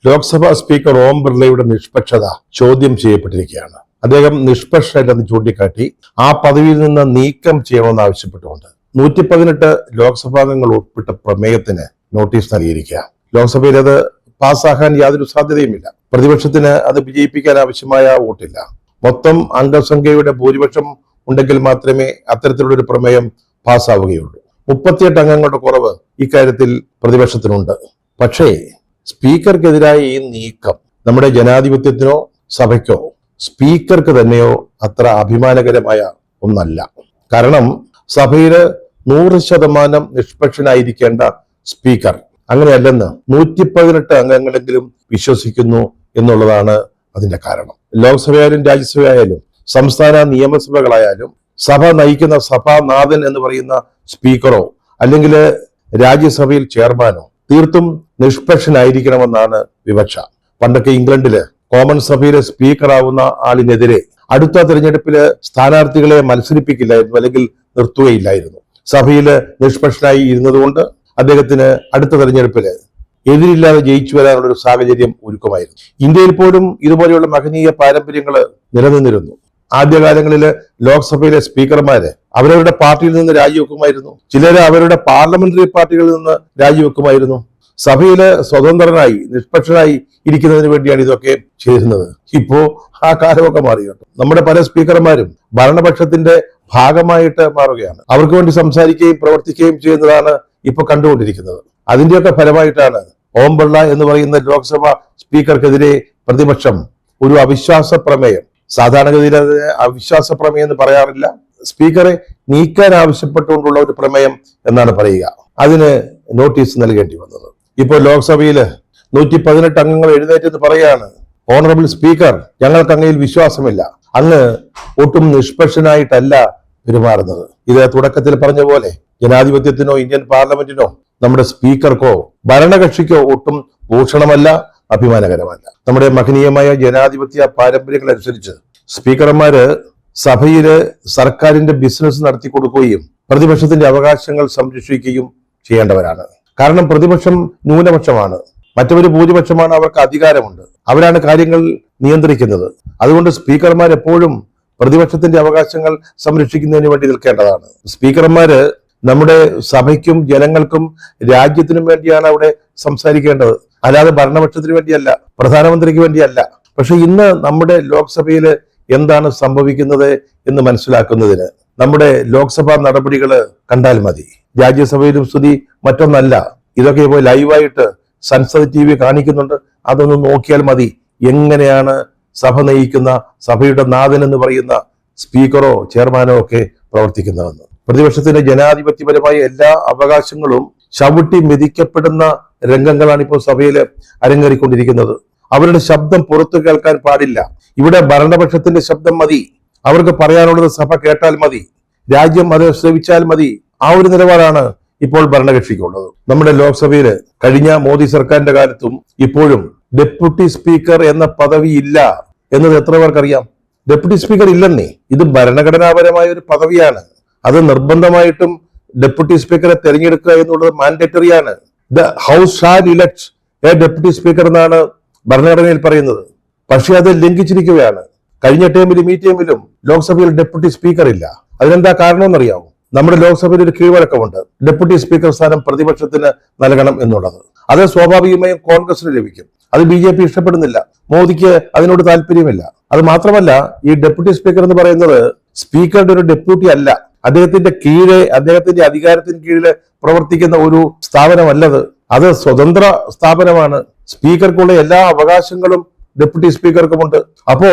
Lok Sabha speaker ഓം ബിർളയുടെ നിഷ്പക്ഷത ചോദ്യം ചെയ്യപ്പെട്ടിരിക്കുകയാണ്. അദ്ദേഹം നിഷ്പക്ഷരെന്ന് ചൂണ്ടിക്കാട്ടി ആ പദവിയിൽ നിന്ന് നീക്കം ചെയ്യണമെന്ന് ആവശ്യപ്പെട്ടുകൊണ്ട് 118 ലോക്സഭാംഗങ്ങൾ ഒപ്പിട്ട പ്രമേയത്തിന് നോട്ടീസ് നൽകിയിരിക്കുക. ലോക്സഭയിൽ അത് പാസ്സാകാൻ യാതൊരു സാധ്യതയുമില്ല. പ്രതിപക്ഷത്തിന് അത് വിജയിപ്പിക്കാൻ ആവശ്യമായ വോട്ടില്ല. മൊത്തം അംഗസംഖ്യയുടെ ഭൂരിപക്ഷം ഉണ്ടെങ്കിൽ മാത്രമേ അത്തരത്തിലുള്ള ഒരു പ്രമേയം പാസ്സാവുകയുള്ളൂ. 38 അംഗങ്ങളുടെ കുറവ് ഇക്കാര്യത്തിൽ പ്രതിപക്ഷത്തിനുണ്ട്. പക്ഷേ സ്പീക്കർക്കെതിരായ ഈ നീക്കം നമ്മുടെ ജനാധിപത്യത്തിനോ സഭയ്ക്കോ സ്പീക്കർക്ക് തന്നെയോ അത്ര അഭിമാനകരമായ ഒന്നല്ല. കാരണം സഭയില് 100% നിഷ്പക്ഷനായിരിക്കേണ്ട സ്പീക്കർ അങ്ങനെയല്ലെന്ന് 118 അംഗങ്ങളെങ്കിലും വിശ്വസിക്കുന്നു എന്നുള്ളതാണ് അതിന്റെ കാരണം. ലോക്സഭയായാലും രാജ്യസഭയായാലും സംസ്ഥാന നിയമസഭകളായാലും സഭ നയിക്കുന്ന സഭാനാഥൻ എന്ന് പറയുന്ന സ്പീക്കറോ അല്ലെങ്കിൽ രാജ്യസഭയിൽ ചെയർമാനോ തീർത്തും നിഷ്പക്ഷനായിരിക്കണമെന്നാണ് വിവക്ഷ. പണ്ടൊക്കെ ഇംഗ്ലണ്ടില് കോമൺ സഭയിലെ സ്പീക്കറാവുന്ന ആളിനെതിരെ അടുത്ത തെരഞ്ഞെടുപ്പില് സ്ഥാനാർത്ഥികളെ മത്സരിപ്പിക്കില്ലായിരുന്നു, അല്ലെങ്കിൽ നിർത്തുകയില്ലായിരുന്നു. സഭയില് നിഷ്പക്ഷനായി ഇരുന്നതുകൊണ്ട് അദ്ദേഹത്തിന് അടുത്ത തെരഞ്ഞെടുപ്പില് എതിരില്ലാതെ ജയിച്ചു വരാനുള്ള ഒരു സാഹചര്യം ഒരുക്കുമായിരുന്നു. ഇന്ത്യയിൽ പോലും ഇതുപോലെയുള്ള മഹനീയ പാരമ്പര്യങ്ങൾ നിലനിന്നിരുന്നു. ആദ്യകാലങ്ങളില് ലോക്സഭയിലെ സ്പീക്കർമാര് അവരവരുടെ പാർട്ടിയിൽ നിന്ന് രാജിവെക്കുമായിരുന്നു. ചിലര് അവരുടെ പാർലമെന്ററി പാർട്ടികളിൽ നിന്ന് രാജിവെക്കുമായിരുന്നു. സഭയില് സ്വതന്ത്രനായി നിഷ്പക്ഷനായി ഇരിക്കുന്നതിന് വേണ്ടിയാണ് ഇതൊക്കെ ചെയ്തിരുന്നത്. ഇപ്പോ ആ കാലമൊക്കെ മാറി കേട്ടോ. നമ്മുടെ പല സ്പീക്കർമാരും ഭരണപക്ഷത്തിന്റെ ഭാഗമായിട്ട് മാറുകയാണ്. അവർക്ക് വേണ്ടി സംസാരിക്കുകയും പ്രവർത്തിക്കുകയും ചെയ്യുന്നതാണ് ഇപ്പൊ കണ്ടുകൊണ്ടിരിക്കുന്നത്. അതിന്റെയൊക്കെ ഫലമായിട്ടാണ് ഓം ബിർള എന്ന് പറയുന്ന ലോക്സഭ സ്പീക്കർക്കെതിരെ പ്രതിപക്ഷം ഒരു അവിശ്വാസ പ്രമേയം, സാധാരണഗതിയിൽ അതിന് അവിശ്വാസ പ്രമേയം എന്ന് പറയാറില്ല, സ്പീക്കറെ നീക്കാൻ ആവശ്യപ്പെട്ടുകൊണ്ടുള്ള ഒരു പ്രമേയം എന്നാണ് പറയുക, അതിന് നോട്ടീസ് നൽകേണ്ടി വന്നത്. ഇപ്പോൾ ലോക്സഭയില് 118 അംഗങ്ങൾ എഴുന്നേറ്റെന്ന് പറയാണ്, ഓണറബിൾ സ്പീക്കർ, ഞങ്ങൾക്ക് അങ്ങയിൽ വിശ്വാസമില്ല, അങ്ങ് ഒട്ടും നിഷ്പക്ഷനായിട്ടല്ല പെരുമാറുന്നത്. ഇത് തുടക്കത്തിൽ പറഞ്ഞ പോലെ ജനാധിപത്യത്തിനോ ഇന്ത്യൻ പാർലമെന്റിനോ നമ്മുടെ സ്പീക്കർക്കോ ഭരണകക്ഷിക്കോ ഒട്ടും ഭൂഷണമല്ല, അഭിമാനകരമല്ല. നമ്മുടെ മഹനീയമായ ജനാധിപത്യ പാരമ്പര്യങ്ങൾ അനുസരിച്ച് സ്പീക്കർമാര് സഭയില് സർക്കാരിന്റെ ബിസിനസ് നടത്തി കൊടുക്കുകയും പ്രതിപക്ഷത്തിന്റെ അവകാശങ്ങൾ സംരക്ഷിക്കുകയും ചെയ്യേണ്ടവരാണ്. കാരണം പ്രതിപക്ഷം ന്യൂനപക്ഷമാണ്, മറ്റൊരു ഭൂരിപക്ഷമാണ്, അവർക്ക് അധികാരമുണ്ട്, അവരാണ് കാര്യങ്ങൾ നിയന്ത്രിക്കുന്നത്. അതുകൊണ്ട് സ്പീക്കർമാർ എപ്പോഴും പ്രതിപക്ഷത്തിന്റെ അവകാശങ്ങൾ സംരക്ഷിക്കുന്നതിന് വേണ്ടി നിൽക്കേണ്ടതാണ്. സ്പീക്കർമാര് നമ്മുടെ സഭയ്ക്കും ജനങ്ങൾക്കും രാജ്യത്തിനും വേണ്ടിയാണ് അവിടെ സംസാരിക്കേണ്ടത്, അല്ലാതെ ഭരണപക്ഷത്തിന് വേണ്ടിയല്ല, പ്രധാനമന്ത്രിക്ക് വേണ്ടിയല്ല. പക്ഷെ ഇന്ന് നമ്മുടെ ലോക്സഭയിൽ എന്താണ് സംഭവിക്കുന്നത് എന്ന് മനസ്സിലാക്കുന്നതിന് നമ്മുടെ ലോക്സഭാ നടപടികൾ കണ്ടാൽ മതി. രാജ്യസഭയിലും സ്ഥിതി മറ്റൊന്നല്ല. ഇതൊക്കെ ഇപ്പോൾ ലൈവായിട്ട് സൻസദ് TV കാണിക്കുന്നുണ്ട്. അതൊന്ന് നോക്കിയാൽ മതി എങ്ങനെയാണ് സഭ നയിക്കുന്ന സഭയുടെ നാഥൻ എന്ന് പറയുന്ന സ്പീക്കറോ ചെയർമാനോ ഒക്കെ പ്രവർത്തിക്കുന്നതെന്ന്. പ്രതിപക്ഷത്തിന്റെ ജനാധിപത്യപരമായ എല്ലാ അവകാശങ്ങളും ചവിട്ടി മെതിക്കപ്പെടുന്ന രംഗങ്ങളാണ് ഇപ്പോൾ സഭയിൽ അരങ്ങേറിക്കൊണ്ടിരിക്കുന്നത്. അവരുടെ ശബ്ദം പുറത്തു കേൾക്കാൻ പാടില്ല. ഇവിടെ ഭരണപക്ഷത്തിന്റെ ശബ്ദം മതി, അവർക്ക് പറയാനുള്ളത് സഭ കേട്ടാൽ മതി, രാജ്യം അത് ശ്രവിച്ചാൽ മതി. ആ ഒരു നിലപാടാണ് ഇപ്പോൾ ഭരണകക്ഷിക്കുള്ളത്. നമ്മുടെ ലോക്സഭയില് കഴിഞ്ഞ മോദി സർക്കാരിന്റെ കാലത്തും ഇപ്പോഴും ഡെപ്യൂട്ടി സ്പീക്കർ എന്ന പദവി ഇല്ല എന്നത് എത്ര പേർക്കറിയാം? ഡെപ്യൂട്ടി സ്പീക്കർ ഇല്ലെന്നേ. ഇത് ഭരണഘടനാപരമായ ഒരു പദവിയാണ്. അത് നിർബന്ധമായിട്ടും ഡെപ്യൂട്ടി സ്പീക്കറെ തെരഞ്ഞെടുക്കുക എന്നുള്ളത് മാൻഡേറ്ററിയാണ്. The house shall elect a deputy speaker എന്നാണ് ഭരണഘടനയിൽ പറയുന്നത്. പക്ഷെ അത് ലംഘിച്ചിരിക്കുകയാണ്. കഴിഞ്ഞ ടേമിലും ഈ ടേമിലും ലോക്സഭയിൽ ഡെപ്യൂട്ടി സ്പീക്കർ ഇല്ല. അതിനെന്താ കാരണമെന്നറിയാമോ? നമ്മുടെ ലോക്സഭയിൽ ഒരു കീഴ്വഴക്കമുണ്ട്, ഡെപ്യൂട്ടി സ്പീക്കർ സ്ഥാനം പ്രതിപക്ഷത്തിന് നൽകണം എന്നുള്ളത്. അത് സ്വാഭാവികമായും കോൺഗ്രസിന് ലഭിക്കും. അത് BJP ഇഷ്ടപ്പെടുന്നില്ല, മോദിക്ക് അതിനോട് താല്പര്യമില്ല. അത് മാത്രമല്ല, ഈ ഡെപ്യൂട്ടി സ്പീക്കർ എന്ന് പറയുന്നത് സ്പീക്കറുടെ ഒരു ഡെപ്യൂട്ടി അല്ല, അദ്ദേഹത്തിന്റെ കീഴെ, അദ്ദേഹത്തിന്റെ അധികാരത്തിന് കീഴില് പ്രവർത്തിക്കുന്ന ഒരു സ്ഥാപനമല്ലത്. അത് സ്വതന്ത്ര സ്ഥാപനമാണ്. സ്പീക്കർക്കുള്ള എല്ലാ അവകാശങ്ങളും ഡെപ്യൂട്ടി സ്പീക്കർക്കുമുണ്ട്. അപ്പോ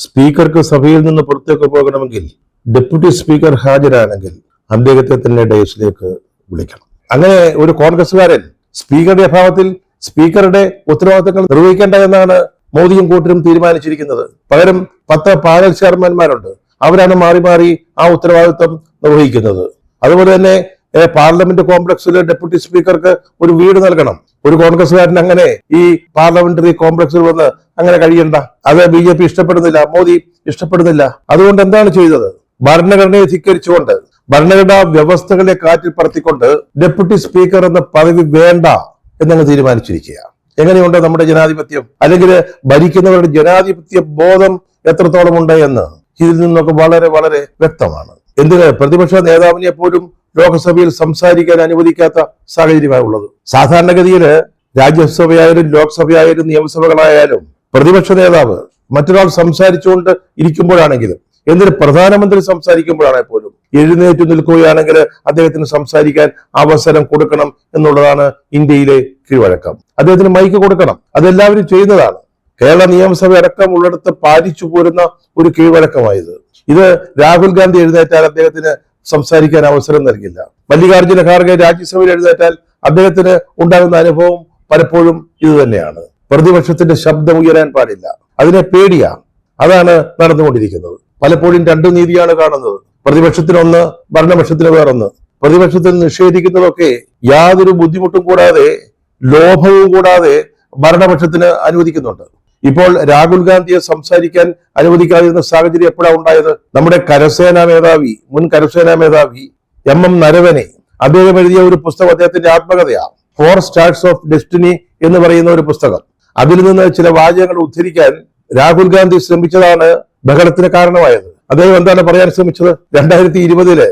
സ്പീക്കർക്ക് സഭയിൽ നിന്ന് പുറത്തേക്ക് പോകണമെങ്കിൽ ഡെപ്യൂട്ടി സ്പീക്കർ ഹാജരാണെങ്കിൽ അദ്ദേഹത്തെ തന്നെ ഡയസിലേക്ക് വിളിക്കണം. അങ്ങനെ ഒരു കോൺഗ്രസ്സുകാരൻ സ്പീക്കറുടെ അഭാവത്തിൽ സ്പീക്കറുടെ ഉത്തരവാദിത്തങ്ങൾ നിർവഹിക്കേണ്ട എന്നാണ് മോദിയും കൂട്ടരും തീരുമാനിച്ചിരിക്കുന്നത്. പകരം 10 പാനൽ ചെയർമാൻമാരുണ്ട്, അവരാണ് മാറി മാറി ആ ഉത്തരവാദിത്വം നിർവഹിക്കുന്നത്. അതുപോലെ തന്നെ പാർലമെന്റ് കോംപ്ലക്സിൽ ഡെപ്യൂട്ടി സ്പീക്കർക്ക് ഒരു വീട് നൽകണം. ഒരു കോൺഗ്രസ്സുകാരൻ അങ്ങനെ ഈ പാർലമെന്ററി കോംപ്ലക്സിൽ വന്ന് അങ്ങനെ കഴിയണ്ട. അത് BJP ഇഷ്ടപ്പെടുന്നില്ല, മോദി ഇഷ്ടപ്പെടുന്നില്ല. അതുകൊണ്ട് എന്താണ് ചെയ്തത്? ഭരണഘടനയെ ധിക്കരിച്ചുകൊണ്ട്, ഭരണഘടനാ വ്യവസ്ഥകളെ കാറ്റിൽ പറത്തിക്കൊണ്ട് ഡെപ്യൂട്ടി സ്പീക്കർ എന്ന പദവി വേണ്ട എന്നങ്ങ് തീരുമാനിച്ചിരിക്കുക. എങ്ങനെയുണ്ട് നമ്മുടെ ജനാധിപത്യം, അല്ലെങ്കിൽ ഭരിക്കുന്നവരുടെ ജനാധിപത്യ ബോധം എത്രത്തോളം ഉണ്ട് എന്ന് ഇതിൽ നിന്നൊക്കെ വളരെ വളരെ വ്യക്തമാണ്. എന്തിന് പ്രതിപക്ഷ നേതാവിനെ പോലും ലോക്സഭയിൽ സംസാരിക്കാൻ അനുവദിക്കാത്ത സാഹചര്യമാണ് ഉള്ളത്. സാധാരണഗതിയിൽ രാജ്യസഭയായാലും ലോക്സഭയായാലും നിയമസഭകളായാലും പ്രതിപക്ഷ നേതാവ് മറ്റൊരാൾ സംസാരിച്ചുകൊണ്ട് ഇരിക്കുമ്പോഴാണെങ്കിലും, എന്തിന് പ്രധാനമന്ത്രി സംസാരിക്കുമ്പോഴാണെങ്കിൽ പോലും എഴുന്നേറ്റ് നിൽക്കുകയാണെങ്കിൽ അദ്ദേഹത്തിന് സംസാരിക്കാൻ അവസരം കൊടുക്കണം എന്നുള്ളതാണ് ഇന്ത്യയിലെ കീഴ്വഴക്കം. അദ്ദേഹത്തിന് മൈക്ക് കൊടുക്കണം. അതെല്ലാവരും ചെയ്യുന്നതാണ്. കേരള നിയമസഭ അടക്കം ഉള്ളിടത്ത് പാലിച്ചു പോരുന്ന ഒരു കീഴ്വഴക്കമായത്. ഇത് രാഹുൽ ഗാന്ധി എഴുന്നേറ്റാൽ അദ്ദേഹത്തിന് സംസാരിക്കാൻ അവസരം നൽകില്ല. മല്ലികാർജ്ജുന ഖാർഗെ രാജ്യസഭയിൽ എഴുന്നേറ്റാൽ അദ്ദേഹത്തിന് ഉണ്ടാകുന്ന അനുഭവം പലപ്പോഴും ഇത് തന്നെയാണ്. പ്രതിപക്ഷത്തിന്റെ ശബ്ദം ഉയരാൻ പാടില്ല. അതിനെ പേടിയാണ്. അതാണ് നടന്നുകൊണ്ടിരിക്കുന്നത്. പലപ്പോഴും രണ്ടു നീതിയാണ് കാണുന്നത്. പ്രതിപക്ഷത്തിനൊന്ന്, ഭരണപക്ഷത്തിന് വേറൊന്ന്. പ്രതിപക്ഷത്തിൽ നിഷേധിക്കുന്നതൊക്കെ യാതൊരു ബുദ്ധിമുട്ടും കൂടാതെ, ലോഭവും കൂടാതെ ഭരണപക്ഷത്തിന് അനുവദിക്കുന്നുണ്ട്. ഇപ്പോൾ രാഹുൽ ഗാന്ധിയെ സംസാരിക്കാൻ അനുവദിക്കാതിരുന്ന സാഹചര്യം എപ്പോഴാണ് ഉണ്ടായത്? നമ്മുടെ കരസേനാ മേധാവി, മുൻ കരസേനാ മേധാവി എം നരവനെ, അദ്ദേഹം എഴുതിയ ഒരു പുസ്തകം, അദ്ദേഹത്തിന്റെ ആത്മകഥയാണ് 4 Stars of Destiny എന്ന് പറയുന്ന ഒരു പുസ്തകം. അതിൽ നിന്ന് ചില വാചകങ്ങൾ ഉദ്ധരിക്കാൻ രാഹുൽ ഗാന്ധി ശ്രമിച്ചതാണ് ബഹളത്തിന് കാരണമായത്. അദ്ദേഹം എന്താണ് പറയാൻ ശ്രമിച്ചത്? 2020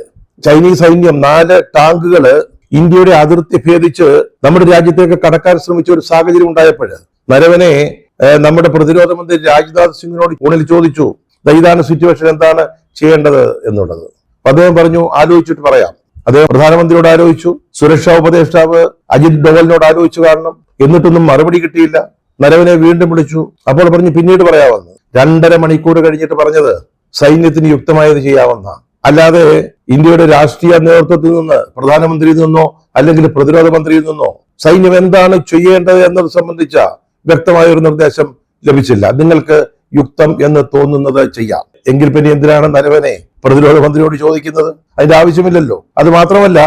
ചൈനീസ് സൈന്യം 4 ടാങ്കുകള് ഇന്ത്യയുടെ അതിർത്തി ഭേദിച്ച് നമ്മുടെ രാജ്യത്തേക്ക് കടക്കാൻ ശ്രമിച്ച ഒരു സാഹചര്യം ഉണ്ടായപ്പോൾ നരവനെ നമ്മുടെ പ്രതിരോധ മന്ത്രി രാജ്നാഥ് സിംഗിനോട് ഫോണിൽ ചോദിച്ചു, ഇതാണ് സിറ്റുവേഷൻ, എന്താണ് ചെയ്യേണ്ടത് എന്നുള്ളത്. അദ്ദേഹം പറഞ്ഞു, ആലോചിച്ചിട്ട് പറയാം. അദ്ദേഹം പ്രധാനമന്ത്രിയോട് ആലോചിച്ചു, സുരക്ഷാ ഉപദേഷ്ടാവ് അജിത് ഡോവലിനോട് ആലോചിച്ചു കാണണം. എന്നിട്ടൊന്നും മറുപടി കിട്ടിയില്ല. നരവനെ വീണ്ടും വിളിച്ചു. അപ്പോൾ പറഞ്ഞു പിന്നീട് പറയാമെന്ന്. 2.5 മണിക്കൂർ കഴിഞ്ഞിട്ട് പറഞ്ഞത് സൈന്യത്തിന് യുക്തമായത് ചെയ്യാമെന്ന. അല്ലാതെ ഇന്ത്യയുടെ രാഷ്ട്രീയ നേതൃത്വത്തിൽ നിന്ന്, പ്രധാനമന്ത്രിയിൽ നിന്നോ അല്ലെങ്കിൽ പ്രതിരോധ മന്ത്രിയിൽ നിന്നോ സൈന്യം എന്താണ് ചെയ്യേണ്ടത് എന്നത് സംബന്ധിച്ച വ്യക്തമായ ഒരു നിർദ്ദേശം ലഭിച്ചില്ല. നിങ്ങൾക്ക് യുക്തം എന്ന് തോന്നുന്നത് ചെയ്യാം. എങ്കിൽ പിന്നെ എന്തിനാണ് നരവനെ പ്രതിരോധ മന്ത്രിയോട് ചോദിക്കുന്നത്? അതിന്റെ ആവശ്യമില്ലല്ലോ. അത് മാത്രമല്ല,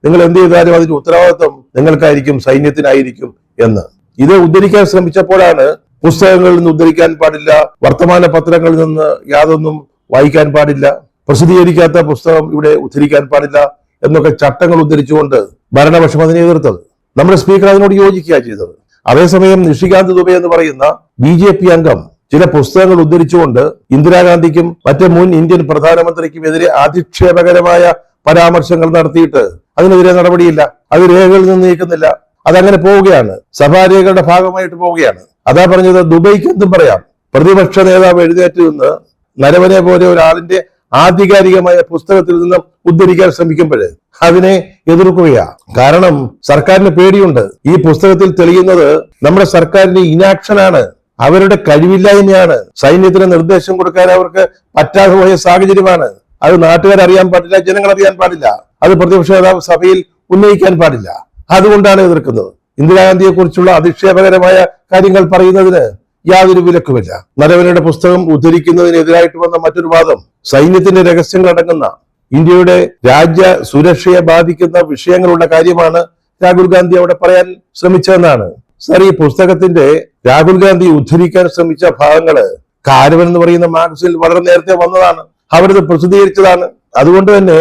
നിങ്ങൾ എന്ത് ചെയ്താലും അതിന്റെ ഉത്തരവാദിത്വം നിങ്ങൾക്കായിരിക്കും, സൈന്യത്തിനായിരിക്കും എന്ന്. ഇത് ഉദ്ധരിക്കാൻ ശ്രമിച്ചപ്പോഴാണ് പുസ്തകങ്ങളിൽ നിന്ന് ഉദ്ധരിക്കാൻ പാടില്ല, വർത്തമാന പത്രങ്ങളിൽ നിന്ന് യാതൊന്നും വായിക്കാൻ പാടില്ല, പ്രസിദ്ധീകരിക്കാത്ത പുസ്തകം ഇവിടെ ഉദ്ധരിക്കാൻ പാടില്ല എന്നൊക്കെ ചട്ടങ്ങൾ ഉദ്ധരിച്ചുകൊണ്ട് ഭരണപക്ഷം അതിനെ എതിർത്തത്. നമ്മുടെ സ്പീക്കർ അതിനോട് യോജിക്കുക ചെയ്തത്. അതേസമയം നിഷികാന്ത് ദുബെ എന്ന് പറയുന്ന BJP അംഗം ചില പുസ്തകങ്ങൾ ഉദ്ധരിച്ചുകൊണ്ട് ഇന്ദിരാഗാന്ധിക്കും മറ്റ് മുൻ ഇന്ത്യൻ പ്രധാനമന്ത്രിക്കും എതിരെ അധിക്ഷേപകരമായ പരാമർശങ്ങൾ നടത്തിയിട്ട് അതിനെതിരെ നടപടിയില്ല. അത് രേഖകളിൽ നിന്ന് നീക്കുന്നില്ല. അതങ്ങനെ പോവുകയാണ്, സഭാരേഖകളുടെ ഭാഗമായിട്ട് പോവുകയാണ്. അതാ പറഞ്ഞത്, ദുബൈക്ക് എന്തും പറയാം. പ്രതിപക്ഷ നേതാവ് എഴുന്നേറ്റ് നിന്ന് നരവനെ പോലെ ഒരാളിന്റെ ആധികാരികമായ പുസ്തകത്തിൽ നിന്ന് ഉദ്ധരിക്കാൻ ശ്രമിക്കുമ്പോൾ അതിനെ എതിർക്കുകയാണ്. കാരണം സർക്കാരിന് പേടിയുണ്ട്. ഈ പുസ്തകത്തിൽ തെളിയുന്നത് നമ്മുടെ സർക്കാരിന്റെ ഇനാക്ഷനാണ്, അവരുടെ കഴിവില്ലായ്മയാണ്. സൈന്യത്തിന് നിർദ്ദേശം കൊടുക്കാൻ അവർക്ക് പറ്റാതെ പോയ സാഹചര്യമാണ്. അത് നാട്ടുകാരറിയാൻ പാടില്ല, ജനങ്ങൾ അറിയാൻ പാടില്ല, അത് പ്രതിപക്ഷ നേതാവ് സഭയിൽ ഉന്നയിക്കാൻ പാടില്ല. അതുകൊണ്ടാണ് എതിർക്കുന്നത്. ഇന്ദിരാഗാന്ധിയെ കുറിച്ചുള്ള അധിക്ഷേപകരമായ കാര്യങ്ങൾ പറയുന്നതിന് യാതൊരു വിലക്കുമില്ല. നരവനയുടെ പുസ്തകം ഉദ്ധരിക്കുന്നതിനെതിരായിട്ട് വന്ന മറ്റൊരു വാദം, സൈന്യത്തിന്റെ രഹസ്യങ്ങൾ അടങ്ങുന്ന ഇന്ത്യയുടെ രാജ്യ സുരക്ഷയെ ബാധിക്കുന്ന വിഷയങ്ങളുള്ള കാര്യമാണ് രാഹുൽ ഗാന്ധി അവിടെ പറയാൻ ശ്രമിച്ചതെന്നാണ്. സർ, ഈ പുസ്തകത്തിന്റെ രാഹുൽ ഗാന്ധി ഉദ്ധരിക്കാൻ ശ്രമിച്ച ഭാഗങ്ങള് കാരവൻ എന്ന് പറയുന്ന മാഗസിനിൽ വളരെ നേരത്തെ വന്നതാണ്. അവരത് പ്രസിദ്ധീകരിച്ചതാണ്. അതുകൊണ്ട് തന്നെ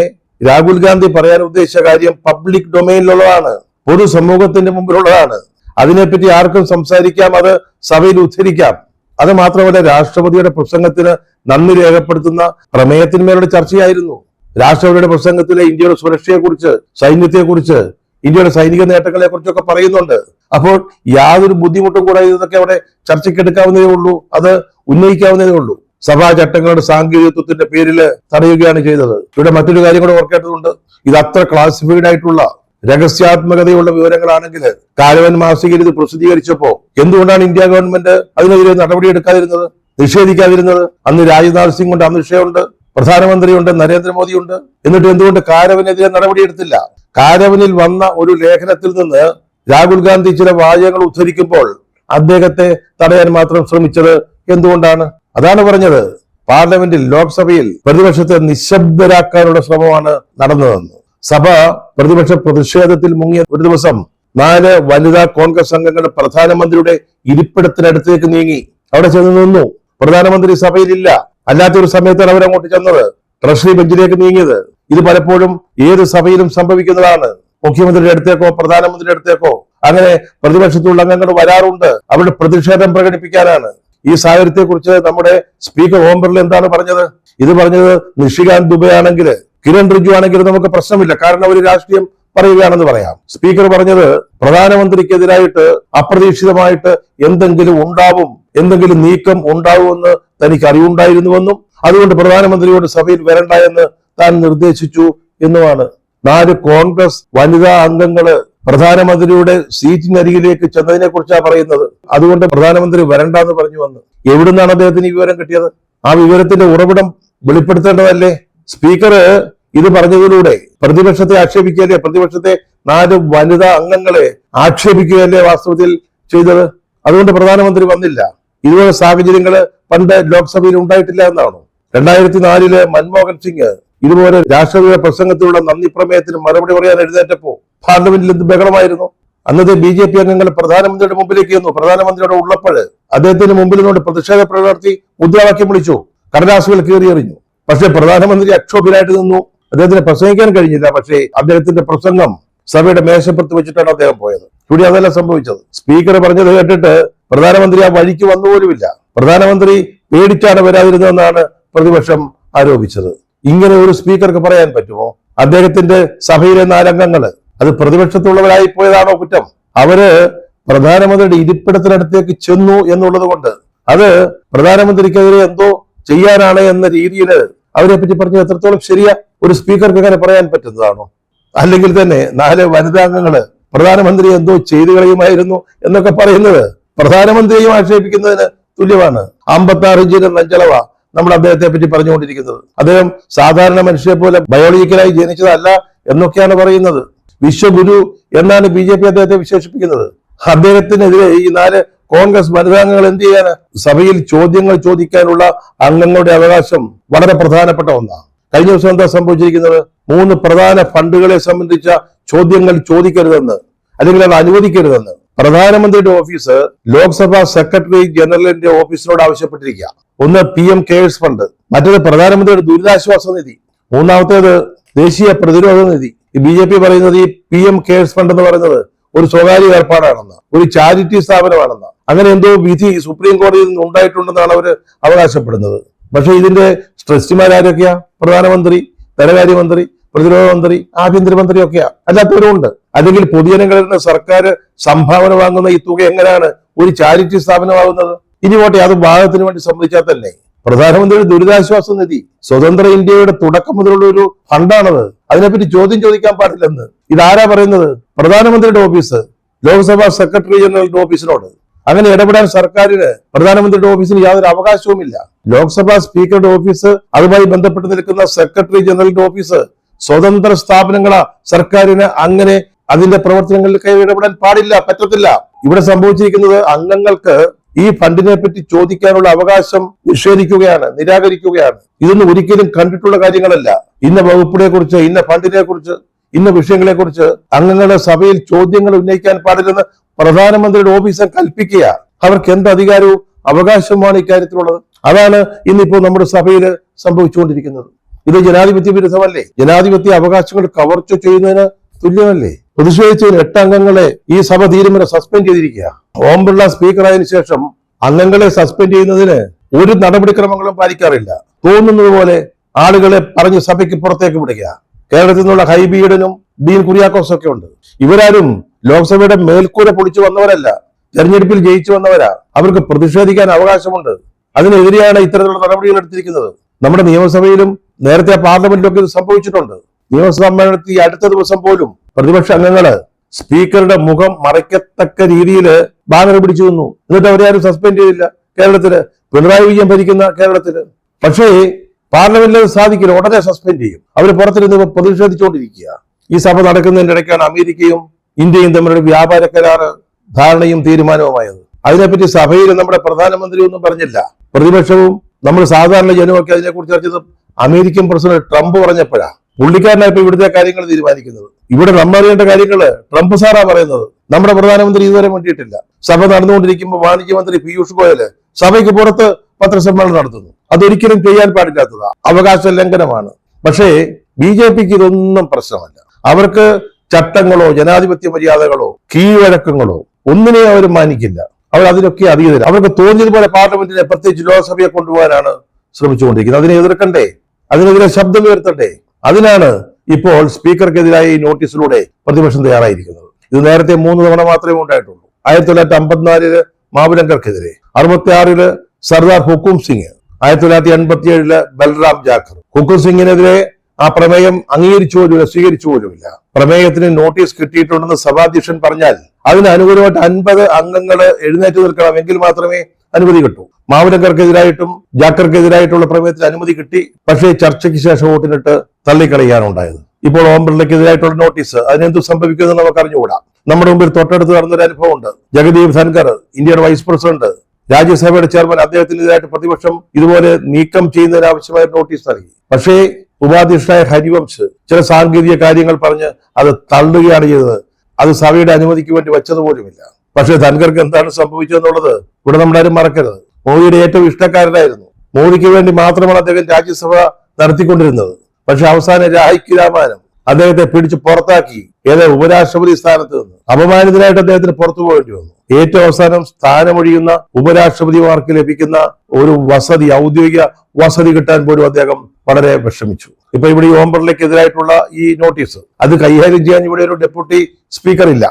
രാഹുൽ ഗാന്ധി പറയാൻ ഉദ്ദേശിച്ച കാര്യം പബ്ലിക് ഡൊമൈനിലുള്ളതാണ്, പൊതുസമൂഹത്തിന്റെ മുമ്പിലുള്ളതാണ്. അതിനെപ്പറ്റി ആർക്കും സംസാരിക്കാം, അത് സഭയിൽ ഉദ്ധരിക്കാം. അത് മാത്രമല്ല, രാഷ്ട്രപതിയുടെ പ്രസംഗത്തിന് നന്ദി രേഖപ്പെടുത്തുന്ന പ്രമേയത്തിന്മേലുള്ള ചർച്ചയായിരുന്നു. രാഷ്ട്രപതിയുടെ പ്രസംഗത്തിലെ ഇന്ത്യയുടെ സുരക്ഷയെക്കുറിച്ച്, സൈന്യത്തെക്കുറിച്ച്, ഇന്ത്യയുടെ സൈനിക നേട്ടങ്ങളെ കുറിച്ചൊക്കെ പറയുന്നുണ്ട്. അപ്പോൾ യാതൊരു ബുദ്ധിമുട്ടും കൂടെ ഇതൊക്കെ അവിടെ ചർച്ചയ്ക്കെടുക്കാവുന്നതേ ഉള്ളൂ, അത് ഉന്നയിക്കാവുന്നതേ ഉള്ളൂ. സഭാ ചട്ടങ്ങളുടെ സാങ്കേതികത്വത്തിന്റെ പേരിൽ തടയുകയാണ് ചെയ്തത്. ഇവിടെ മറ്റൊരു കാര്യം കൂടെ ഓർക്കേണ്ടതുണ്ട്. ഇത് അത്ര ക്ലാസിഫൈഡ് ആയിട്ടുള്ള രഹസ്യാത്മകതയുള്ള വിവരങ്ങളാണെങ്കിൽ കാരവൻ മാസികയിൽ ഇത് പ്രസിദ്ധീകരിച്ചപ്പോ എന്തുകൊണ്ടാണ് ഇന്ത്യ ഗവൺമെന്റ് അതിനെതിരെ നടപടിയെടുക്കാതിരുന്നത്, നിഷേധിക്കാതിരുന്നത്? അന്ന് രാജ്നാഥ് സിംഗ് ഉണ്ട്, അമിത് ഷാ ഉണ്ട്, പ്രധാനമന്ത്രിയുണ്ട്, നരേന്ദ്രമോദിയുണ്ട്. എന്നിട്ട് എന്തുകൊണ്ട് കാരവനെതിരെ നടപടിയെടുത്തില്ല? കാരവനിൽ വന്ന ഒരു ലേഖനത്തിൽ നിന്ന് രാഹുൽ ഗാന്ധി ചില വാചകങ്ങൾ ഉദ്ധരിക്കുമ്പോൾ അദ്ദേഹത്തെ തടയാൻ മാത്രം ശ്രമിച്ചത് എന്തുകൊണ്ടാണ്? അതാണ് പറഞ്ഞത്, പാർലമെന്റിൽ, ലോക്സഭയിൽ പ്രതിപക്ഷത്തെ നിശബ്ദരാക്കാനുള്ള ശ്രമമാണ് നടന്നതെന്ന്. സഭ പ്രതിപക്ഷ പ്രതിഷേധത്തിൽ മുങ്ങിയ ഒരു ദിവസം 4 വനിതാ കോൺഗ്രസ് അംഗങ്ങൾ പ്രധാനമന്ത്രിയുടെ ഇരിപ്പിടത്തിനടുത്തേക്ക് നീങ്ങി അവിടെ ചെന്ന് നിന്നു. പ്രധാനമന്ത്രി സഭയിലില്ല. അല്ലാത്തൊരു സമയത്താണ് അവരങ്ങോട്ട് ചെന്നത്, ട്രഷറി ബെഞ്ചിലേക്ക് നീങ്ങിയത്. ഇത് പലപ്പോഴും ഏത് സഭയിലും സംഭവിക്കുന്നതാണ്. മുഖ്യമന്ത്രിയുടെ അടുത്തേക്കോ പ്രധാനമന്ത്രിയുടെ അടുത്തേക്കോ അങ്ങനെ പ്രതിപക്ഷത്തുള്ള അംഗങ്ങൾ വരാറുണ്ട്. അവരുടെ പ്രതിഷേധം പ്രകടിപ്പിക്കാനാണ്. ഈ സാഹചര്യത്തെക്കുറിച്ച് നമ്മുടെ സ്പീക്കർ ഓം ബിർള എന്താണ് പറഞ്ഞത്? ഇത് പറഞ്ഞത് നിഷികാന്ത് ദുബെ ആണെങ്കിൽ കിരൺ റിജ്ജു ആണെങ്കിലും നമുക്ക് പ്രശ്നമില്ല, കാരണം അവർ രാഷ്ട്രീയം പറയുകയാണെന്ന് പറയാം. സ്പീക്കർ പറഞ്ഞത് പ്രധാനമന്ത്രിക്കെതിരായിട്ട് അപ്രതീക്ഷിതമായിട്ട് എന്തെങ്കിലും ഉണ്ടാവും, എന്തെങ്കിലും നീക്കം ഉണ്ടാവുമെന്ന് തനിക്ക് അറിവുണ്ടായിരുന്നുവെന്നും അതുകൊണ്ട് പ്രധാനമന്ത്രിയോട് സഭയിൽ വരണ്ട എന്ന് താൻ നിർദ്ദേശിച്ചു എന്നുമാണ്. 4 കോൺഗ്രസ് വനിതാ അംഗങ്ങള് പ്രധാനമന്ത്രിയുടെ സീറ്റിനരികിലേക്ക് ചെന്നതിനെ കുറിച്ചാണ് പറയുന്നത്. അതുകൊണ്ട് പ്രധാനമന്ത്രി വരണ്ടെന്ന് പറഞ്ഞു വന്നു. എവിടുന്നാണ് അദ്ദേഹത്തിന് ഈ വിവരം കിട്ടിയത്? ആ വിവരത്തിന്റെ ഉറവിടം വെളിപ്പെടുത്തേണ്ടതല്ലേ? സ്പീക്കർ ഇത് പറഞ്ഞതിലൂടെ പ്രതിപക്ഷത്തെ ആക്ഷേപിക്കുകയല്ലേ, പ്രതിപക്ഷത്തെ 4 വനിതാ അംഗങ്ങളെ ആക്ഷേപിക്കുകയല്ലേ വാസ്തവത്തിൽ ചെയ്തത്? അതുകൊണ്ട് പ്രധാനമന്ത്രി വന്നില്ല. ഇതുപോലെ സാഹചര്യങ്ങള് പണ്ട് ലോക്സഭയിൽ ഉണ്ടായിട്ടില്ല എന്നാണോ? 2004 മൻമോഹൻ സിംഗ് ഇതുപോലെ രാഷ്ട്രപതിയുടെ പ്രസംഗത്തിലുള്ള നന്ദി പ്രമേയത്തിന് മറുപടി പറയാൻ എഴുന്നേറ്റപ്പോ പാർലമെന്റിൽ എന്ത് ബഹളമായിരുന്നു? അന്നത്തെ BJP അംഗങ്ങൾ പ്രധാനമന്ത്രിയുടെ മുമ്പിലേക്ക് വന്നു. പ്രധാനമന്ത്രിയുടെ ഉള്ളപ്പോഴ് അദ്ദേഹത്തിന് മുമ്പിൽ നിന്നുകൊണ്ട് പ്രതിഷേധ പ്രകടനത്തി മുദ്രാവാക്യം വിളിച്ചു, കടലാസുകൾ കീറിയെറിഞ്ഞു. പക്ഷെ പ്രധാനമന്ത്രി അക്ഷോഭ്യനായിട്ട് നിന്നു. അദ്ദേഹത്തിന് പ്രസംഗിക്കാൻ കഴിഞ്ഞില്ല. പക്ഷേ അദ്ദേഹത്തിന്റെ പ്രസംഗം സഭയുടെ മേശപ്പുറത്ത് വെച്ചിട്ടാണ് അദ്ദേഹം പോയത്. ഇവിടെ അതല്ല സംഭവിച്ചത്. സ്പീക്കർ പറഞ്ഞത് കേട്ടിട്ട് പ്രധാനമന്ത്രി ആ വഴിക്ക് വന്നുപോലുമില്ല. പ്രധാനമന്ത്രി പേടിച്ചാണ് വരാതിരുന്നതെന്നാണ് പ്രതിപക്ഷം ആരോപിച്ചത്. ഇങ്ങനെ ഒരു സ്പീക്കർക്ക് പറയാൻ പറ്റുമോ? അദ്ദേഹത്തിന്റെ സഭയിലെ 4 അംഗങ്ങള് അത് പ്രതിപക്ഷത്തുള്ളവരായി പോയതാണോ കുറ്റം? അവര് പ്രധാനമന്ത്രിയുടെ ഇരിപ്പിടത്തിനടുത്തേക്ക് ചെന്നു എന്നുള്ളത് കൊണ്ട് അത് പ്രധാനമന്ത്രിക്കെതിരെ എന്തോ ചെയ്യാനാണ് എന്ന രീതിയിൽ അവരെ പറ്റി പറഞ്ഞത് എത്രത്തോളം ശരിയാ? ഒരു സ്പീക്കർക്ക് അങ്ങനെ പറയാൻ പറ്റുന്നതാണോ? അല്ലെങ്കിൽ തന്നെ 4 വനിതാംഗങ്ങള് പ്രധാനമന്ത്രി എന്തോ ചെയ്തു കളയുമായിരുന്നു എന്നൊക്കെ പറയുന്നത് പ്രധാനമന്ത്രിയെയും ആക്ഷേപിക്കുന്നതിന് തുല്യമാണ്. 56 ഇഞ്ചിന്റെ നെഞ്ചളവ നമ്മൾ അദ്ദേഹത്തെ പറ്റി പറഞ്ഞുകൊണ്ടിരിക്കുന്നത്. അദ്ദേഹം സാധാരണ മനുഷ്യരെ പോലെ ബയോളജിക്കലായി ജനിച്ചതല്ല എന്നൊക്കെയാണ് പറയുന്നത്. വിശ്വഗുരു എന്നാണ് BJP അദ്ദേഹത്തെ വിശേഷിപ്പിക്കുന്നത്. അദ്ദേഹത്തിനെതിരെ ഈ 4 കോൺഗ്രസ് വനിതാംഗങ്ങൾ എന്ത് ചെയ്യാന്? സഭയിൽ ചോദ്യങ്ങൾ ചോദിക്കാനുള്ള അംഗങ്ങളുടെ അവകാശം വളരെ പ്രധാനപ്പെട്ട ഒന്നാണ്. കഴിഞ്ഞ ദിവസം എന്താ സംഭവിച്ചിരിക്കുന്നത്? 3 പ്രധാന ഫണ്ടുകളെ സംബന്ധിച്ച ചോദ്യങ്ങൾ ചോദിക്കരുതെന്ന്, അല്ലെങ്കിൽ അത് അനുവദിക്കരുതെന്ന് പ്രധാനമന്ത്രിയുടെ ഓഫീസ് ലോക്സഭാ സെക്രട്ടറി ജനറലിന്റെ ഓഫീസിനോട് ആവശ്യപ്പെട്ടിരിക്കുക. ഒന്ന് PM കെയേഴ്സ് ഫണ്ട്, മറ്റേത് പ്രധാനമന്ത്രിയുടെ ദുരിതാശ്വാസ നിധി, മൂന്നാമത്തേത് ദേശീയ പ്രതിരോധ നിധി. BJP പറയുന്നത് ഈ PM കെയേഴ്സ് ഫണ്ട് എന്ന് പറയുന്നത് ഒരു സ്വകാര്യ ഏർപ്പാടാണെന്ന്, ഒരു ചാരിറ്റി സ്ഥാപനമാണെന്ന്, അങ്ങനെ എന്തോ വിധി സുപ്രീം കോടതിയിൽ നിന്ന് ഉണ്ടായിട്ടുണ്ടെന്നാണ് അവർ അവകാശപ്പെടുന്നത്. പക്ഷെ ഇതിന്റെ ട്രസ്റ്റിമാരൊക്കെയാ? പ്രധാനമന്ത്രി, ധനകാര്യമന്ത്രി, പ്രതിരോധ മന്ത്രി, ആഭ്യന്തരമന്ത്രി ഒക്കെയാ, അല്ലാത്തവരും ഉണ്ട്. അല്ലെങ്കിൽ പൊതുജനങ്ങളിൽ നിന്ന് സർക്കാർ സംഭാവന വാങ്ങുന്ന ഈ തുക എങ്ങനെയാണ് ഒരു ചാരിറ്റി സ്ഥാപനമാകുന്നത്? ഇനി പോട്ടെ, അത് ഭാഗത്തിന് വേണ്ടി സമ്മതിച്ചാൽ തന്നെ പ്രധാനമന്ത്രിയുടെ ദുരിതാശ്വാസ നിധി സ്വതന്ത്ര ഇന്ത്യയുടെ തുടക്കം മുതലുള്ള ഒരു ഫണ്ടാണത്. അതിനെപ്പറ്റി ചോദ്യം ചോദിക്കാൻ പാടില്ലെന്ന് ഇതാരാ പറയുന്നത്? പ്രധാനമന്ത്രിയുടെ ഓഫീസ് ലോക്സഭാ സെക്രട്ടറി ജനറലിന്റെ ഓഫീസിനോട്. അങ്ങനെ ഇടപെടാൻ സർക്കാരിന്, പ്രധാനമന്ത്രിയുടെ ഓഫീസിന് യാതൊരു അവകാശവുമില്ല. ലോക്സഭാ സ്പീക്കറുടെ ഓഫീസ്, അതുമായി ബന്ധപ്പെട്ട് നിൽക്കുന്ന സെക്രട്ടറി ജനറലിന്റെ ഓഫീസ് സ്വതന്ത്ര സ്ഥാപനങ്ങളാ. സർക്കാരിന് അങ്ങനെ അതിന്റെ പ്രവർത്തനങ്ങളിൽ കയറി ഇടപെടാൻ പാടില്ല, പറ്റത്തില്ല. ഇവിടെ സംഭവിച്ചിരിക്കുന്നത് അംഗങ്ങൾക്ക് ഈ ഫണ്ടിനെ പറ്റി ചോദിക്കാനുള്ള അവകാശം നിഷേധിക്കുകയാണ്, നിരാകരിക്കുകയാണ്. ഇതൊന്നും ഒരിക്കലും കണ്ടിട്ടുള്ള കാര്യങ്ങളല്ല. ഇന്ന വകുപ്പിനെ കുറിച്ച്, ഇന്ന ഫണ്ടിനെ കുറിച്ച്, ഇന്ന വിഷയങ്ങളെ കുറിച്ച് അംഗങ്ങളുടെ സഭയിൽ ചോദ്യങ്ങൾ ഉന്നയിക്കാൻ പാടില്ലെന്ന് പ്രധാനമന്ത്രിയുടെ ഓഫീസ് കൽപ്പിക്കുക. അവർക്ക് എന്ത് അധികാരവും അവകാശമാണ് ഇക്കാര്യത്തിലുള്ളത്? അതാണ് ഇന്നിപ്പോ നമ്മുടെ സഭയിൽ സംഭവിച്ചുകൊണ്ടിരിക്കുന്നത്. ഇത് ജനാധിപത്യ വിരുദ്ധമല്ലേ? ജനാധിപത്യ അവകാശങ്ങൾ കവർച്ച ചെയ്യുന്നതിന് തുല്യമല്ലേ? പ്രതിഷേധിച്ചതിന് 8 അംഗങ്ങളെ ഈ സഭ തീരുമാനം സസ്പെൻഡ് ചെയ്തിരിക്കുക. ഓം ബിർള സ്പീക്കറായതിനു ശേഷം അംഗങ്ങളെ സസ്പെൻഡ് ചെയ്യുന്നതിന് ഒരു നടപടിക്രമങ്ങളും പാലിക്കാറില്ല. തോന്നുന്നത് പോലെ ആളുകളെ പറഞ്ഞ് സഭയ്ക്ക് പുറത്തേക്ക് വിടുക. കേരളത്തിൽ നിന്നുള്ള ഹൈബീഡനും ഡീൻ കുര്യാക്കോസും ഒക്കെ ഉണ്ട്. ഇവരാരും ലോക്സഭയുടെ മേൽക്കൂര പൊളിച്ചു വന്നവരല്ല, തെരഞ്ഞെടുപ്പിൽ ജയിച്ചു വന്നവരാ. അവർക്ക് പ്രതിഷേധിക്കാൻ അവകാശമുണ്ട്. അതിനെതിരെയാണ് ഇത്തരത്തിലുള്ള നടപടികൾ എടുത്തിരിക്കുന്നത്. നമ്മുടെ നിയമസഭയിലും നേരത്തെ പാർലമെന്റിലൊക്കെ ഇത് സംഭവിച്ചിട്ടുണ്ട്. നിയമസമ്മേളനത്തിൽ അടുത്ത ദിവസം പോലും പ്രതിപക്ഷ അംഗങ്ങള് സ്പീക്കറുടെ മുഖം മറയ്ക്കത്തക്ക രീതിയിൽ ബാനർ പിടിച്ചു നിന്നു. എന്നിട്ട് അവരെ ആരും സസ്പെൻഡ് ചെയ്തില്ല. കേരളത്തില് പിണറായി വിജയൻ ഭരിക്കുന്ന കേരളത്തില്. പക്ഷേ പാർലമെന്റിൽ അത് സാധിക്കില്ല, ഉടനെ സസ്പെൻഡ് ചെയ്യും. അവർ പുറത്തിരുന്ന് പ്രതിഷേധിച്ചുകൊണ്ടിരിക്കുക. ഈ സഭ നടക്കുന്നതിന്റെ ഇടയ്ക്കാണ് അമേരിക്കയും ഇന്ത്യയും തമ്മിലുള്ള വ്യാപാര കരാറ് ധാരണയും തീരുമാനവുമായത്. അതിനെപ്പറ്റി സഭയിൽ നമ്മുടെ പ്രധാനമന്ത്രി ഒന്നും പറഞ്ഞില്ല. പ്രതിപക്ഷവും നമ്മൾ സാധാരണ ജനമൊക്കെ അതിനെക്കുറിച്ച് ചർച്ച അമേരിക്കൻ പ്രസിഡന്റ് ട്രംപ് പറഞ്ഞപ്പോഴാണ്. പുള്ളിക്കാരനായിപ്പോ ഇവിടുത്തെ കാര്യങ്ങൾ തീരുമാനിക്കുന്നത്. ഇവിടെ നമ്മൾ അറിയേണ്ട കാര്യങ്ങള് ട്രംപ് സാറാ പറയുന്നത്. നമ്മുടെ പ്രധാനമന്ത്രി ഇതുവരെ വേണ്ടിയിട്ടില്ല. സഭ നടന്നുകൊണ്ടിരിക്കുമ്പോൾ വാണിജ്യമന്ത്രി പീയൂഷ് ഗോയല് സഭയ്ക്ക് പുറത്ത് പത്രസമ്മേളനം നടത്തുന്നു. അതൊരിക്കലും ചെയ്യാൻ പാടില്ലാത്തതാ, അവകാശ ലംഘനമാണ്. പക്ഷേ BJPക്ക് ഇതൊന്നും പ്രശ്നമല്ല. അവർക്ക് ചട്ടങ്ങളോ ജനാധിപത്യ മര്യാദകളോ കീഴ്വഴക്കങ്ങളോ ഒന്നിനെ അവർ മാനിക്കില്ല. അവർ അതിലൊക്കെ അതീതരാണ്. അവർക്ക് തോന്നിയതുപോലെ പാർലമെന്റിനെ, പ്രത്യേകിച്ച് ലോക്സഭയെ കൊണ്ടുപോകാനാണ് ശ്രമിച്ചുകൊണ്ടിരിക്കുന്നത്. അതിനെ എതിർക്കണ്ടേ? അതിനെതിരെ ശബ്ദം ഉയർത്തട്ടെ? അതിനാണ് ഇപ്പോൾ സ്പീക്കർക്കെതിരായ ഈ നോട്ടീസിലൂടെ പ്രതിപക്ഷം തയ്യാറായിരിക്കുന്നത്. ഇത് നേരത്തെ 3 തവണ മാത്രമേ ഉണ്ടായിട്ടുള്ളൂ. 1954 മാവുലങ്കർക്കെതിരെ, 66 സർദാർ ഹുക്കും സിംഗ്, 1987 ബൽറാം ജാഖർ. ഹുക്കും സിംഗിനെതിരെ ആ പ്രമേയം അംഗീകരിച്ചു പോലുമില്ല, സ്വീകരിച്ചു പോലുമില്ല. പ്രമേയത്തിന് നോട്ടീസ് കിട്ടിയിട്ടുണ്ടെന്ന് സഭാധ്യക്ഷൻ പറഞ്ഞാൽ അതിന് അനുകൂലമായിട്ട് 50 അംഗങ്ങൾ എഴുന്നേറ്റ് നിൽക്കണം, എങ്കിൽ മാത്രമേ അനുമതി കിട്ടൂ. മാവുലങ്കർക്കെതിരായിട്ടും ജാക്കർക്കെതിരായിട്ടുള്ള പ്രമേയത്തിന് അനുമതി കിട്ടി. പക്ഷേ ചർച്ചയ്ക്ക് ശേഷം വോട്ടിനിട്ട് തള്ളിക്കളയാനുണ്ടായത്. ഇപ്പോൾ ഓം ബിർളയ്ക്കെതിരായിട്ടുള്ള നോട്ടീസ്, അതിനെന്തു സംഭവിക്കുമെന്ന് നമുക്ക് അറിഞ്ഞുകൂടാ. നമ്മുടെ മുമ്പിൽ തൊട്ടടുത്ത് നടന്നൊരു അനുഭവമുണ്ട്. ജഗദീപ് ധൻകർ, ഇന്ത്യയുടെ വൈസ് പ്രസിഡന്റ്, രാജ്യസഭയുടെ ചെയർമാൻ, അദ്ദേഹത്തിനെതിരായിട്ട് പ്രതിപക്ഷം ഇതുപോലെ നീക്കം ചെയ്യുന്നതിന് ആവശ്യമായ നോട്ടീസ് നൽകി. പക്ഷേ ഉപാധ്യക്ഷനായ ഹരിവംശ് ചില സാങ്കേതിക കാര്യങ്ങൾ പറഞ്ഞ് അത് തള്ളുകയാണ് ചെയ്തത്. അത് സഭയുടെ അനുമതിക്ക് വേണ്ടി വെച്ചതുപോലുമില്ല. പക്ഷേ ധൻകർക്ക് എന്താണ് സംഭവിച്ചതെന്നുള്ളത് ഇവിടെ നമ്മളാരും മറക്കരുത്. മോദിയുടെ ഏറ്റവും ഇഷ്ടക്കാരനായിരുന്നു. മോദിക്ക് വേണ്ടി മാത്രമാണ് അദ്ദേഹം രാജ്യസഭ നടത്തിക്കൊണ്ടിരുന്നത്. പക്ഷെ അവസാനം രാഹിക്ക് രാമാനം അദ്ദേഹത്തെ പിടിച്ച് പുറത്താക്കി ഉപരാഷ്ട്രപതി സ്ഥാനത്ത് നിന്ന്. അപമാനിതനായിട്ട് അദ്ദേഹത്തിന് പുറത്തു പോകേണ്ടി വന്നു. ഏറ്റവും അവസാനം സ്ഥാനമൊഴിയുന്ന ഉപരാഷ്ട്രപതിമാർക്ക് ലഭിക്കുന്ന ഒരു വസതി, ഔദ്യോഗിക വസതി കിട്ടാൻ പോലും അദ്ദേഹം വളരെ വിഷമിച്ചു. ഇപ്പൊ ഇവിടെ ഈ ഓം ബിർളയ്ക്കെതിരായിട്ടുള്ള ഈ നോട്ടീസ് അത് കൈകാര്യം ചെയ്യാൻ ഇവിടെ ഒരു ഡെപ്യൂട്ടി സ്പീക്കർ ഇല്ല.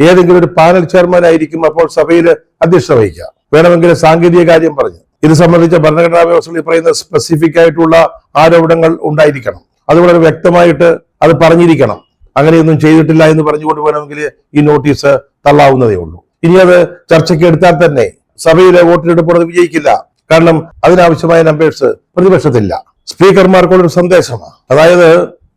ഏതെങ്കിലും ഒരു പാനൽ ചെയർമാൻ ആയിരിക്കും അപ്പോൾ സഭയിൽ അധ്യക്ഷത വഹിക്കുക. വേണമെങ്കിൽ സാങ്കേതിക കാര്യം പറഞ്ഞ് ഇത് സംബന്ധിച്ച ഭരണഘടനാ വ്യവസ്ഥകളിൽ പറയുന്ന സ്പെസിഫിക് ആയിട്ടുള്ള ആരോപണങ്ങൾ ഉണ്ടായിരിക്കണം. അത് വളരെ വ്യക്തമായിട്ട് അത് പറഞ്ഞിരിക്കണം. അങ്ങനെയൊന്നും ചെയ്തിട്ടില്ല എന്ന് പറഞ്ഞുകൊണ്ട് വേണമെങ്കിൽ ഈ നോട്ടീസ് തള്ളാവുന്നതേ ഉള്ളൂ. ഇനി അത് ചർച്ചയ്ക്ക് എടുത്താൽ തന്നെ സഭയിലെ വോട്ടെടുപ്പ് അത് വിജയിക്കില്ല. കാരണം അതിനാവശ്യമായ നമ്പേഴ്സ് പ്രതിപക്ഷത്തില്ല. സ്പീക്കർമാർക്കുള്ളൊരു സന്ദേശമാണ്. അതായത്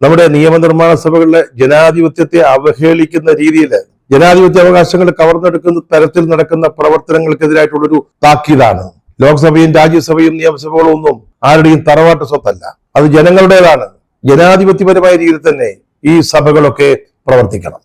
നമ്മുടെ നിയമനിർമ്മാണ സഭകളിലെ ജനാധിപത്യത്തെ അവഹേളിക്കുന്ന രീതിയിൽ ജനാധിപത്യ അവകാശങ്ങൾ കവർന്നെടുക്കുന്ന തരത്തിൽ നടക്കുന്ന പ്രവർത്തനങ്ങൾക്കെതിരായിട്ടുള്ളൊരു താക്കീതാണ്. ലോക്സഭയും രാജ്യസഭയും നിയമസഭകളും ഒന്നും ആരുടെയും തറവാട്ട് സ്വത്തല്ല. അത് ജനങ്ങളുടേതാണ്. ജനാധിപത്യപരമായ രീതിയിൽ തന്നെ ഈ സഭകളൊക്കെ പ്രവർത്തിക്കണം.